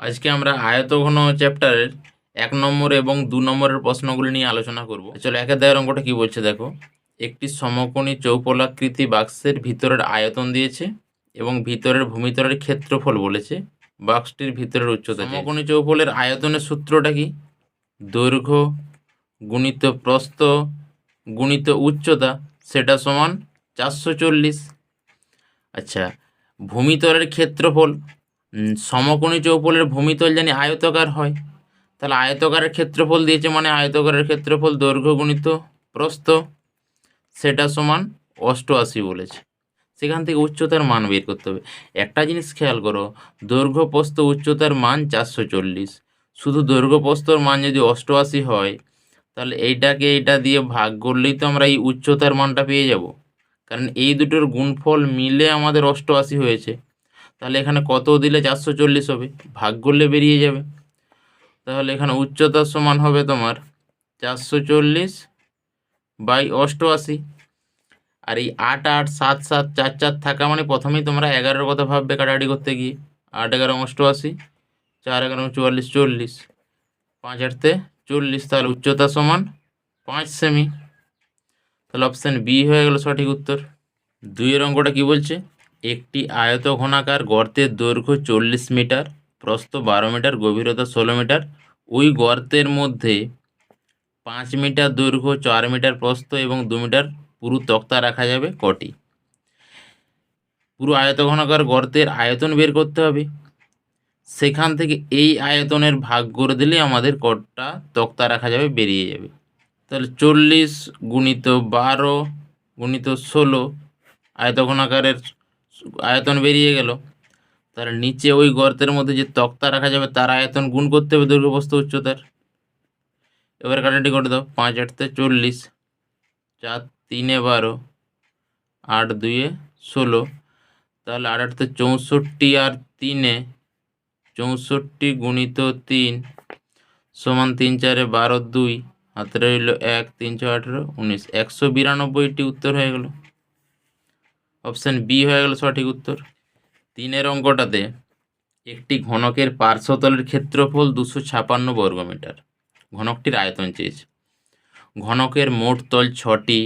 আজকে আমরা আয়তঘন চ্যাপ্টারের 1 নম্বর এবং 2 নম্বরের প্রশ্নগুলি নিয়ে আলোচনা করব। চলো একের দাগের অঙ্কটা কি বলছে দেখো। একটি সমকোণী চৌপলাকৃতি বাক্সের ভিতরের আয়তন দিয়েছে এবং ভিতরের ভূমিতলের ক্ষেত্রফল বলেছে, বাক্সটির ভিতরের উচ্চতা। সমকোণী চৌপলের আয়তনের সূত্রটা কি? দৈর্ঘ্য গুণিত প্রস্থ গুণিত উচ্চতা, সেটা সমান 440। আচ্ছা, ভূমিতলের ক্ষেত্রফল, সমকোণী চৌপলের ভূমিতল জানি আয়তাকার হয়, তাহলে আয়তাকারের ক্ষেত্রফল দিয়েছে মানে আয়তাকারের ক্ষেত্রফল দৈর্ঘ্য গুণিত প্রস্থ, সেটা সমান 88 বলেছে। সেখান থেকে উচ্চতার মান বের করতে হবে। একটা জিনিস খেয়াল করো, দৈর্ঘ্য প্রস্থ উচ্চতার মান 440, শুধু দৈর্ঘ্য প্রস্থর মান যদি 88 হয় তাহলে এইটাকে এইটা দিয়ে ভাগ করলেই তো আমরা এই উচ্চতার মানটা পেয়ে যাব, কারণ এই দুটোর গুণফল মিলে আমাদের 88 হয়েছে। তাহলে এখানে কত দিলে 440 হবে, ভাগ করলে বেরিয়ে যাবে। তাহলে এখানে উচ্চতার সমান হবে তোমার 440 বাই 88। আর এই 8 8 7 7 4 4 থাকা মানে প্রথমেই তোমরা 11-এর কথা ভাববে কাটাকাটি করতে গিয়ে। 8 11 88, 4 11 44 40, 5 8 40, তাহলে উচ্চতা সমান 5 সেমি। তাহলে অপশান বি হয়ে গেল সঠিক উত্তর। 2-এর অঙ্কটা কি বলছে? একটি আয়তঘনাকার গর্তের দৈর্ঘ্য 40 মিটার, প্রস্থ 12 মিটার, গভীরতা 16 মিটার। ওই গর্তের মধ্যে 5 মিটার দৈর্ঘ্য, 4 মিটার প্রস্থ এবং 2 মিটার পুরু তক্তা রাখা যাবে কটি? পুরো আয়তঘনাকার গর্তের আয়তন বের করতে হবে। সেখান থেকে এই আয়তনের ভাগ করে দিলে আমাদের কটা তক্তা রাখা যাবে বেরিয়ে যাবে। তাহলে 40 গুণিত 12 গুণিত 16, আয়তঘনাকারের আয়তন বেরিয়ে গেল। তাহলে নিচে ওই গর্তের মধ্যে যে তক্তা রাখা যাবে তার আয়তন গুণ করতে হবে দৈর্ঘ্য প্রস্থ উচ্চতার। এবার কাটাটি করে দাও, 5 8 40, 4 3 12, 8 2 16, তাহলে 8 8 64 আর 3 64 গুণিত 3 সমান 3 4 12 2, হাতে রইল 1, 3 6 18 19, 192টি উত্তর হয়ে গেল। অপশান বি হয়ে গেল সঠিক উত্তর। 3-এর অঙ্কটাতে একটি ঘনকের পার্শ্বতলের ক্ষেত্রফল 256 বর্গমিটার, ঘনকটির আয়তন চেয়েছে। ঘনকের মোট তল 6টি,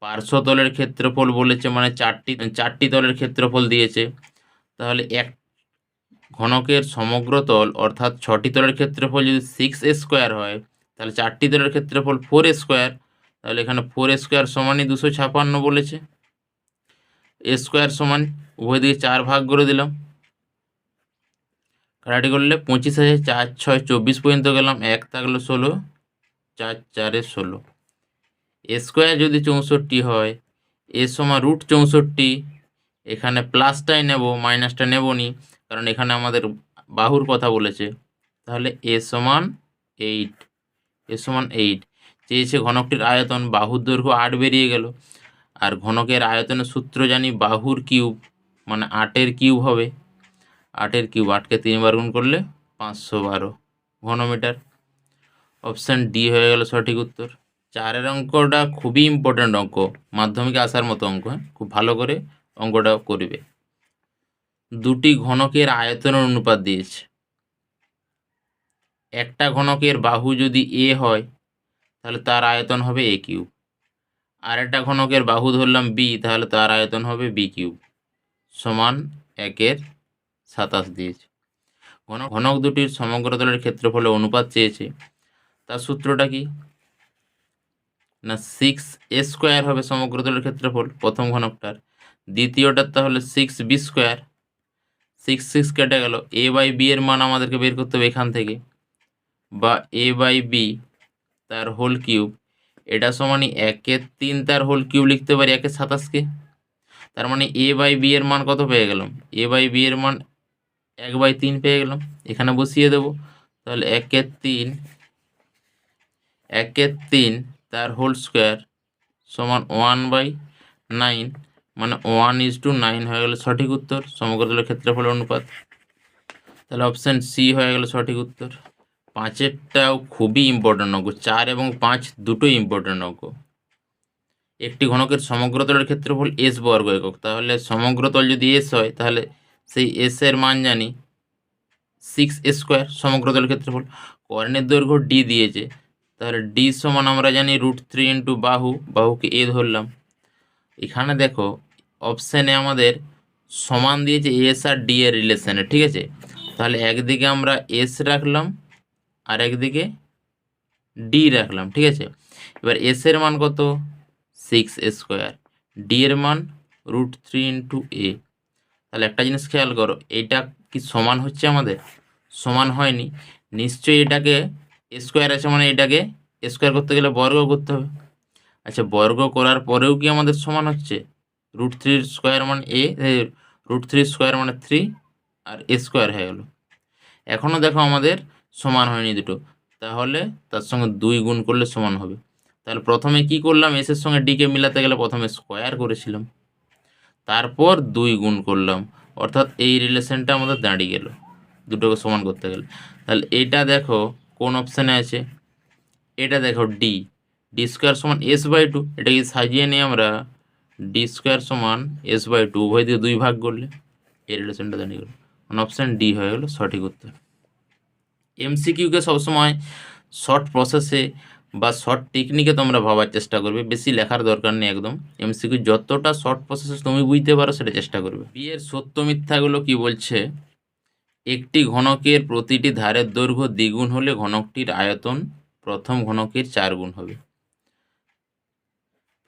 পার্শ্বতলের ক্ষেত্রফল বলেছে মানে চারটি তলের ক্ষেত্রফল দিয়েছে। তাহলে এক ঘনকের সমগ্র তল অর্থাৎ 6টি তলের ক্ষেত্রফল যদি 6a স্কোয়ার হয় তাহলে 4টি তলের ক্ষেত্রফল 4a স্কোয়ার। তাহলে এখানে 4a স্কোয়ার সমানই 256 বলেছে। এ স্কোয়ার সমান উভয় দিকে 4 ভাগ করে দিলাম, কাটাটি করলে 25 আছে, 4 6 24 পর্যন্ত গেলাম, 1 থাকলো 16, 4 4 16। এ স্কোয়ার যদি 64 হয়, এ সমান √64, এখানে প্লাসটাই নেব, মাইনাসটা নেব নি, কারণ এখানে আমাদের বাহুর কথা বলেছে। তাহলে এ সমান 8, এ সমান 8 চেয়েছে। ঘনকটির আয়তন, বাহুর দৈর্ঘ্য 8 বেরিয়ে গেল। আর ঘনকের আয়তনের সূত্র জানি বাহুর কিউব মানে 8-এর কিউব হবে। 8-এর কিউব, 8কে 3 বার গুণ করলে 512 ঘনমিটার। অপশান ডি হয়ে গেল সঠিক উত্তর। 4-এর অঙ্কটা খুবই ইম্পর্ট্যান্ট অঙ্ক, মাধ্যমিকে আসার মতো অঙ্ক। খুব ভালো করে অঙ্কটা করবে। দুটি ঘনকের আয়তনের অনুপাত দিয়েছে। একটা ঘনকের বাহু যদি এ হয় তাহলে তার আয়তন হবে এ কিউব, আর একটা ঘনকের বাহু ধরলাম বি, তাহলে তার আয়তন হবে বি কিউব, সমান 1/27 দিয়েছে। ঘনক দুটির সমগ্র তলের ক্ষেত্রফলে অনুপাত চেয়েছে। তার সূত্রটা কি না, 6a স্কোয়ার হবে সমগ্র তলের ক্ষেত্রফল প্রথম ঘনকটার, দ্বিতীয়টার তাহলে 6b স্কোয়ার। 6 6 কেটে গেল, a বাই বি এর মান আমাদেরকে বের করতে হবে এখান থেকে, বা a বাই বি তার হোল কিউব। এটা সমানই 1/3 তার হোল কিউব লিখতে পারি 1/27কে। তার মানে a বাই বি এর মান কত পেয়ে গেলাম? a বাই বি এর মান 1/3 পেয়ে গেলাম, এখানে বসিয়ে দেব। তাহলে 1/3 তার হোল স্কোয়ার সমান 1/9, মানে 1:9 হয়ে গেল সঠিক উত্তর, সমগ্র তলের ক্ষেত্রফলের অনুপাত। তাহলে অপশান সি হয়ে গেল সঠিক উত্তর। 5-এরটাও খুবই ইম্পর্ট্যান্ট অঙ্ক, 4 এবং 5 দুটোই ইম্পর্ট্যান্ট অঙ্ক। একটি ঘনকের সমগ্র তলের ক্ষেত্রফল এস বর্গ একক, তাহলে সমগ্র তল যদি এস হয় তাহলে সেই এস এর মান জানি 6 স্কোয়ার সমগ্র তলের ক্ষেত্রফল। কর্ণের দৈর্ঘ্য ডি দিয়েছে, তাহলে ডি সমান আমরা জানি √3 ইন্টু বাহুকে এ ধরলাম। এখানে দেখো অপশানে আমাদের সমান দিয়েছে এস আর ডি এর রিলেশনে, ঠিক আছে। তাহলে একদিকে আমরা এস রাখলাম আর একদিকে ডি রাখলাম, ঠিক আছে। এবার এস এর মান কত? 6 স্কোয়ার, ডি এর মান √3 ইন্টু এ। তাহলে একটা জিনিস খেয়াল করো, এইটা কি সমান হচ্ছে আমাদের? সমান হয়নি। নিশ্চয়ই এটাকে স্কোয়ার আছে, মানে এটাকে স্কোয়ার করতে গেলে বর্গ করতে হবে। আচ্ছা, বর্গ করার পরেও কি আমাদের সমান হচ্ছে? √3 স্কোয়ার মানে √3 স্কোয়ার মানে 3 আর এ স্কোয়ার হয়ে গেল। এখনও দেখো আমাদের সমান হয়নি দুটো, তাহলে তার সঙ্গে 2 গুণ করলে সমান হবে। তাহলে প্রথমে কি করলাম? এসের সঙ্গে ডিকে মিলাতে গেলে প্রথমে স্কোয়ার করেছিলাম, তারপর 2 গুণ করলাম, অর্থাৎ এই রিলেশনটা আমাদের দাঁড়িয়ে গেল দুটোকে সমান করতে গেলে। তাহলে এটা দেখো কোন অপশানে আছে? এটা দেখো ডি স্কোয়ার সমান s/2। এটাকে সাজিয়ে নিয়ে আমরা ডি স্কোয়ার সমান s/2 উভয় দিয়ে 2 ভাগ করলে এই রিলেশনটা দাঁড়িয়ে গেল, মানে অপশান ডি হয়ে গেল সঠিক উত্তর। এমসিকিউকে সবসময় শর্ট প্রসেসে বা শর্ট টেকনিকে তোমরা ভাবার চেষ্টা করবে, বেশি লেখার দরকার নেই একদম। এমসিকিউ যতটা শর্ট প্রসেসে তুমি বুঝতে পারো সেটা চেষ্টা করবে। বি এর সত্য মিথ্যাগুলো কি বলছে? একটি ঘনকের প্রতিটি ধারের দৈর্ঘ্য দ্বিগুণ হলে ঘনকটির আয়তন প্রথম ঘনকের 4 গুণ হবে।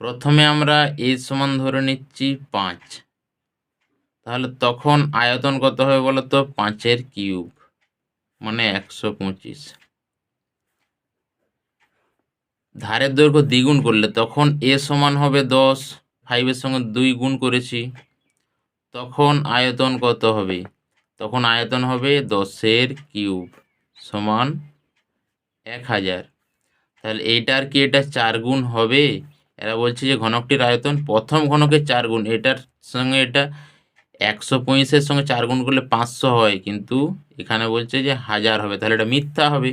প্রথমে আমরা এ সমান ধরে নিচ্ছি 5, তাহলে তখন আয়তন কত হবে বলো তো? 5 কিউব মানে 125। ধারের দৈর্ঘ্য দ্বিগুণ করলে তখন এ সমান হবে 10, 5-এর সঙ্গে 2 গুণ করেছি, তখন আয়তন কত হবে? তখন আয়তন হবে 10 কিউব সমান 1000। তাহলে এইটার কি এটা 4 গুণ হবে? এরা বলছে যে ঘনকটির আয়তন প্রথম ঘনকের 4 গুণ, এটার সঙ্গে এটা 125-এর সঙ্গে 4 গুণ করলে 500 হয়, কিন্তু এখানে বলছে যে 1000 হবে, তাহলে এটা মিথ্যা হবে,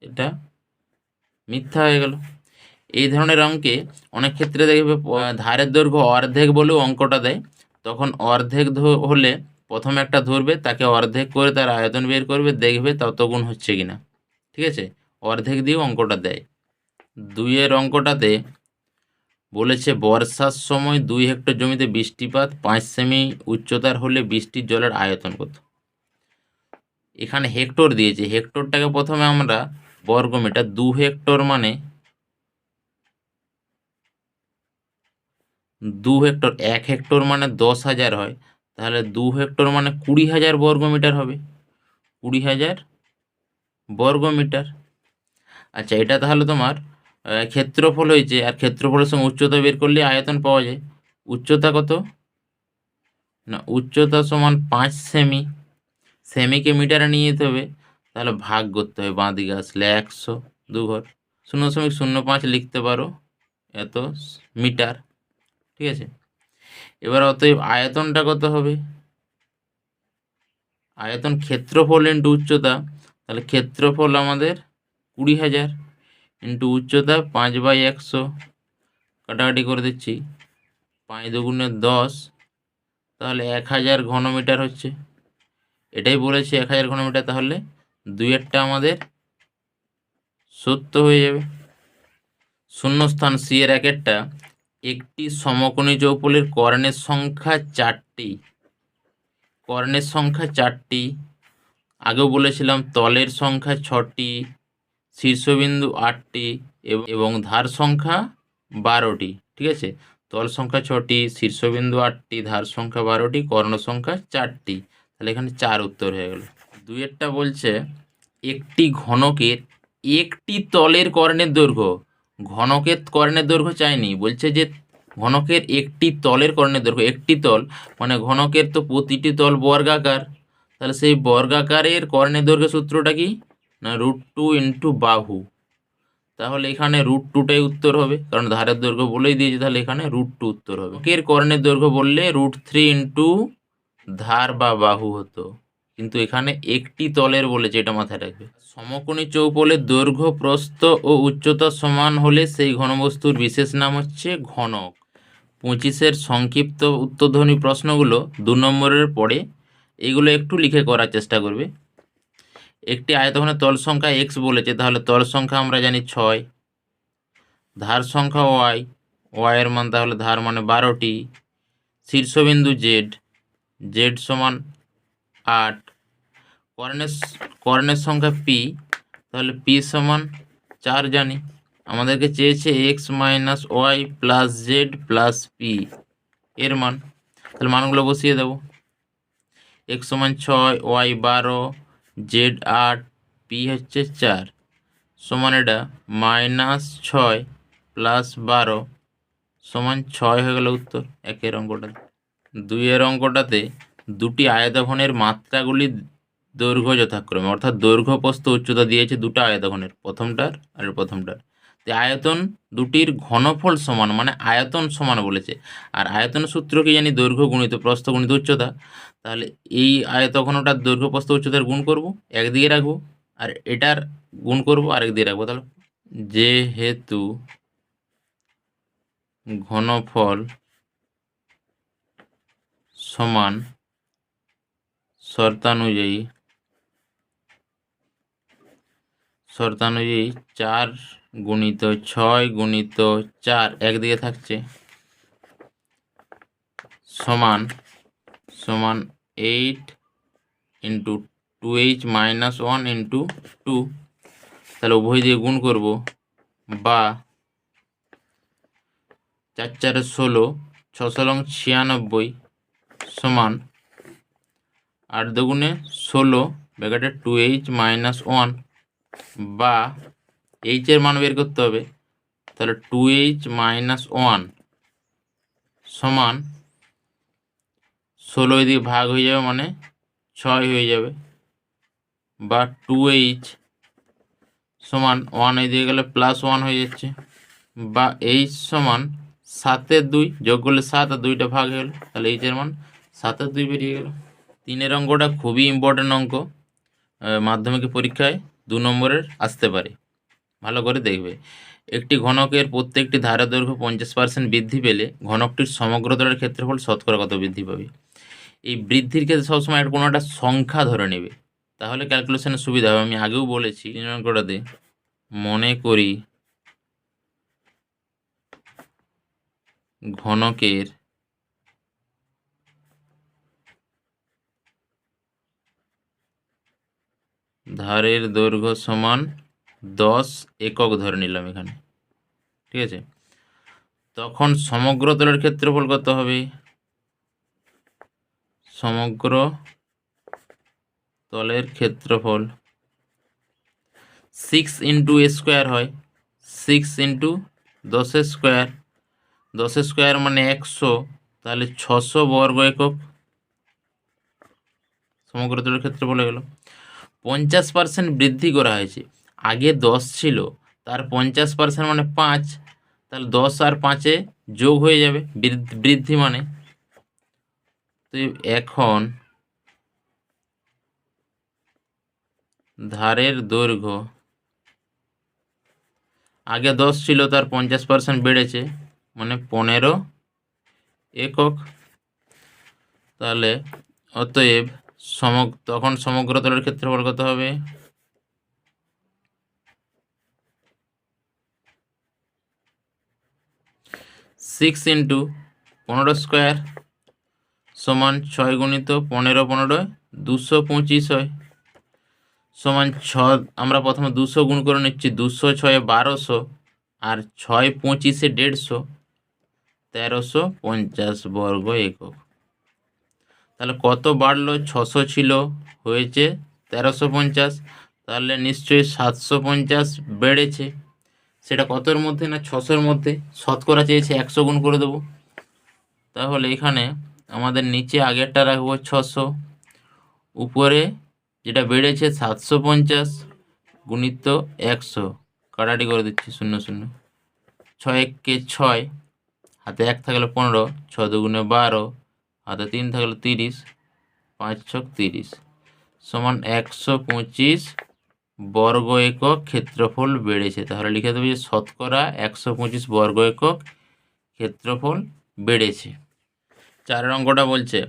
এটা মিথ্যা হয়ে গেল। এই ধরনের অঙ্কে অনেক ক্ষেত্রে দেখবে ধারের দৈর্ঘ্য অর্ধেক বলেও অঙ্কটা দেয়, তখন অর্ধেক হলে প্রথমে একটা ধরবে, তাকে অর্ধেক করে তার আয়তন বের করবে, দেখবে তত গুণ হচ্ছে কিনা, ঠিক আছে। অর্ধেক দিয়েও অঙ্কটা দেয়। 2-এর অঙ্কটাতে বলেছে বর্ষার সময় 2 হেক্টর জমিতে বৃষ্টিপাত 5 সেমি উচ্চতার হলে বৃষ্টির জলের আয়তন কত? এখানে হেক্টর দিয়েছে, হেক্টরটাকে প্রথমে আমরা বর্গমিটার, 2 হেক্টর মানে 2 হেক্টর, 1 হেক্টর মানে 10,000 হয়, তাহলে 2 হেক্টর মানে 20,000 বর্গমিটার হবে, 20,000 বর্গমিটার। আচ্ছা, এটা তাহলে তোমার ক্ষেত্রফল হয়েছে, আর ক্ষেত্রফলের সঙ্গে উচ্চতা বের করলে আয়তন পাওয়া যায়। উচ্চতা কত? না, উচ্চতা সমান 5 সেমি, সেমিকে মিটারে নিয়ে যেতে হবে, তাহলে ভাগ করতে হবে, বাঁ দিকে আসলে 100, 2 ঘর 0.05 লিখতে পারো, এত মিটার, ঠিক আছে। এবার অতএব আয়তনটা কত হবে? আয়তন ক্ষেত্রফল ইন্টু উচ্চতা, তাহলে ক্ষেত্রফল আমাদের 20,000 ইন্টু উচ্চতা 5/100, কাটাকাটি করে দিচ্ছি, 5 দুগুণে 10, তাহলে 1000 ঘনমিটার হচ্ছে। এটাই বলেছে 1000 ঘনমিটার, তাহলে 2-এরটা আমাদের সত্য হয়ে যাবে। শূন্যস্থান সি এর 1-এরটা, একটি সমকোণী চৌপলের কর্ণের সংখ্যা 4টি। কর্ণের সংখ্যা 4টি, আগেও বলেছিলাম তলের সংখ্যা 6টি, শীর্ষবিন্দু 8টি এবং ধার সংখ্যা 12টি, ঠিক আছে। তল সংখ্যা 6টি, শীর্ষবিন্দু 8টি, ধার সংখ্যা 12টি, কর্ণ সংখ্যা 4টি, তাহলে এখানে 4 উত্তর হয়ে গেল। 2-এরটা বলছে একটি ঘনকের একটি তলের কর্ণের দৈর্ঘ্য, ঘনকের কর্ণের দৈর্ঘ্য চাইনি, বলছে যে ঘনকের একটি তলের কর্ণের দৈর্ঘ্য। একটি তল মানে ঘনকের তো প্রতিটি তল বর্গাকার, তাহলে সেই বর্গাকারের কর্ণের দৈর্ঘ্য সূত্রটা কি? না √2 ইন্টু বাহু, তাহলে এখানে √2টাই উত্তর হবে, কারণ ধারের দৈর্ঘ্য বলেই দিয়েছে, তাহলে এখানে √2 উত্তর হবে। এর কর্ণের দৈর্ঘ্য বললে √3 ইন্টু ধার বা বাহু হতো, কিন্তু এখানে একটি তলের বলেছে, এটা মাথায় রাখবে। সমকোণী চৌপলের দৈর্ঘ্য, প্রস্থ ও উচ্চতা সমান হলে সেই ঘনবস্তুর বিশেষ নাম হচ্ছে ঘনক। 25-এর সংক্ষিপ্ত উত্তরধ্বনি প্রশ্নগুলো 2 নম্বরের পরে, এগুলো একটু লিখে করার চেষ্টা করবে। একটি আয়তঘনের তল সংখ্যা এক্স বলেছে, তাহলে তল সংখ্যা আমরা জানি 6, ধার সংখ্যা ওয়াই, ওয়াইয়ের মান তাহলে ধার মানে 12টি, শীর্ষবিন্দু জেড, জেড সমান 8, কর্ণের সংখ্যা পি, তাহলে পি সমান 4 জানি। আমাদেরকে চেয়েছে x minus y plus z plus p এর মান, তাহলে মানগুলো বসিয়ে দেবো। এক্স সমান 6, ওয়াই 12, জেড 8, পি হচ্ছে 4, সমান এটা -6 প্লাস 12 সমান 6 হয়ে গেল উত্তর 1-এর অঙ্কটাতে। 2-এর অঙ্কটাতে দুটি আয়তঘনের মাত্রাগুলি দৈর্ঘ্য যথাক্রমে, অর্থাৎ দৈর্ঘ্য প্রস্থ উচ্চতা দিয়েছে দুটো আয়তঘনের, প্রথমটার আর প্রথমটার। তো আয়তন দুটির ঘনফল সমান, মানে আয়তন সমান বলেছে। আর আয়তন সূত্র কি জানি, দৈর্ঘ্য গুণিত প্রস্থ গুণিত উচ্চতা। তাহলে এই আয়তঘনটার দৈর্ঘ্য প্রস্থ উচ্চতার গুণ করব, একদিকে রাখবো, আর এটার গুণ করব আরেক দিকে রাখবো। তাহলে যেহেতু ঘনফল সমান শর্তানুযায়ী 4 গুণিত 6 গুণিত 4 একদিকে থাকছে, সমান 8 ইন্টু 2h মাইনাস 1 ইন্টু 2, তাহলে উভয় দিয়ে গুণ করব, বা 4 4 16, 6 6 96 সমান 8 দুগুণে 16 ব্র্যাকেটে 2h মাইনাস 1, বা এইচ এর মান বের করতে হবে। তাহলে 2h মাইনাস 1 সমান 16 এদিকে ভাগ হয়ে যাবে, মানে 6 হয়ে যাবে, বা 2h সমান 1 এদিকে গেলে প্লাস 1 হয়ে যাচ্ছে, বা h সমান 7-এর 2, যোগ করলে 7 আর 2টা ভাগ হয়ে গেল, তাহলে h এর মান 7-এর 2 বেরিয়ে গেল। 3-এর অঙ্কটা খুবই ইম্পর্টেন্ট অঙ্ক, মাধ্যমিক পরীক্ষায় 2 নম্বরের আসতে পারে, ভালো করে দেখবে। একটি ঘনকের প্রত্যেকটি ধারা দৈর্ঘ্য 50% বৃদ্ধি পেলে ঘনকটির সমগ্র তলের ক্ষেত্রফল শতকরা কত বৃদ্ধি পাবে। এই বৃদ্ধির ক্ষেত্রে সবসময় কোনো একটা সংখ্যা ধরে নেবে, তাহলে ক্যালকুলেশনের সুবিধা হবে। আমি আগেও বলেছি অঙ্কটাতে, মনে করি ঘনকের ধারের দৈর্ঘ্য সমান 10 একক ধরে নিলাম এখানে, ঠিক আছে। তখন সমগ্র তলের ক্ষেত্রফল কত হবে? সমগ্র তলের ক্ষেত্রফল 6 ইন্টু এ স্কোয়ার হয়, 6 ইন্টু 10 স্কোয়ার, 10 স্কোয়ার মানে 100, তাহলে 600 বর্গ একক সমগ্র তলের ক্ষেত্রফল হয়ে গেল। 50% বৃদ্ধি করা হয়েছে, আগে 10 ছিল, তার 50% মানে 5, তাহলে 10 আর 5-এ যোগ হয়ে যাবে, বৃদ্ধি মানে। তো এখন ধারের দৈর্ঘ্য, আগে 10 ছিল, তার 50% বেড়েছে, মানে 15 একক। তাহলে অতএব তখন সমগ্র তলের ক্ষেত্রফল কত হবে? 6 ইন্টু 15 স্কোয়ার সমান 6 গুণিত 15 15 225 হয়, সমান 6। আমরা প্রথমে 200 গুণ করে নিচ্ছি, 200 6 1200, আর 6 25 150, 1350 বর্গ একক। তাহলে কত বাড়লো? 600 ছিল, হয়েছে 1350, তাহলে নিশ্চয়ই 750 বেড়েছে। সেটা কতর মধ্যে? না 600-র মধ্যে। শতকরা চেয়েছে, 100 গুণ করে দেবো। তাহলে এখানে আমাদের নিচে আগেরটা রাখবো 600, উপরে যেটা বেড়েছে 750 গুণিত 100, কাটাটি করে দিচ্ছি 0 0, 6 1 6, হাতে 1 থাকলে 15, 6 2 12, হাতে 3 থাকলে 30, 5 6 30, সমান 125 বর্গ একক ক্ষেত্রফল বেড়েছে। তাহলে লিখে দেবো যে শতকরা 125 বর্গ একক ক্ষেত্রফল বেড়েছে। 4 অঙ্কটা বলছে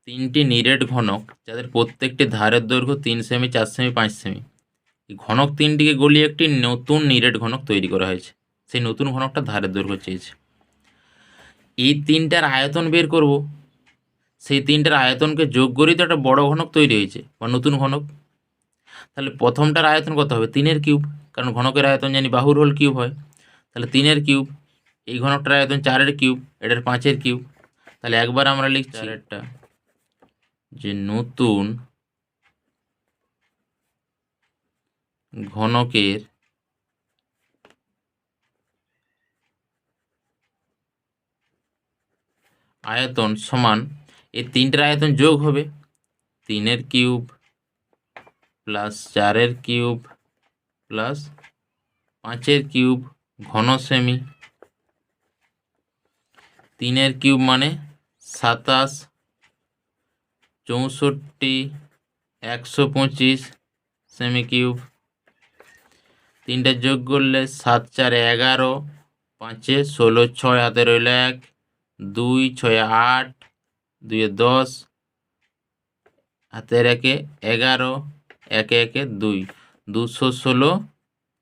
তিনটি নিরেট ঘনক যাদের প্রত্যেকটি ধারের দৈর্ঘ্য 3 সেমি, 4 সেমি, 5 সেমি। এই ঘনক তিনটিকে গলিয়ে একটি নতুন নিরেট ঘনক তৈরি করা হয়েছে। সেই নতুন ঘনকটা ধারের দৈর্ঘ্য চেয়েছে। এই তিনটার আয়তন বের করব। সেই তিনটার আয়তনকে যোগ করেই তো একটা বড় ঘনক তৈরি হয়েছে বা নতুন ঘনক। তাহলে প্রথমটার আয়তন কত হবে? 3-এর কিউব, কারণ ঘনকের আয়তন জানি বাহুর হোল কিউব হয়। তাহলে 3-এর কিউব। এই ঘনকটার আয়তন 4-এর কিউব, এটার 5-এর কিউব। তাহলে একবার আমরা লিখছি একটা যে নতুন ঘনকের আয়তন সমান এই তিনটার আয়তন যোগ হবে 3-এর কিউব প্লাস 4-এর কিউব প্লাস 5-এর কিউব ঘন সেমি। 3-এর কিউব মানে 27, 64, 125 সেমি কিউব। তিনটা যোগ করলে 7 4 11, 5 16, 6 হাতে রইল 1, 2 6 8, 2 10, হাতের 1 11, 1 1 2, 216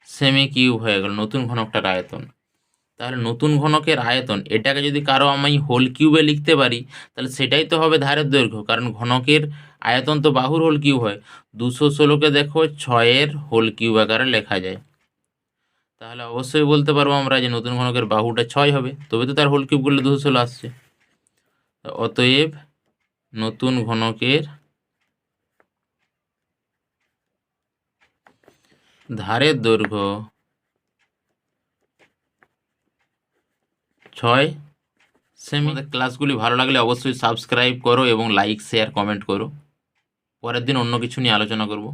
সেমি কিউব হয়ে গেল নতুন ঘনকটার আয়তন। তাহলে নতুন ঘনকের আয়তন এটাকে যদি কারো আমি হোল কিউবে লিখতে পারি তাহলে সেটাই তো হবে ধারের দৈর্ঘ্য, কারণ ঘনকের আয়তন তো বাহুর হোল কিউব হয়। 216কে দেখো 6-এর হোল কিউব আকারে লেখা যায়। তাহলে অবশ্যই বলতে পারবো আমরা যে নতুন ঘনকের বাহুটা 6 হবে, তবে তো তার হোল কিউব করলে 216 আসছে। অতএব নতুন ঘনকের ধারের দৈর্ঘ্য 6 সেমি। আমাদের ক্লাসগুলি ভালো লাগলে অবশ্যই সাবস্ক্রাইব করো এবং লাইক, শেয়ার, কমেন্ট করো। পরের দিন অন্য কিছু নিয়ে আলোচনা করব।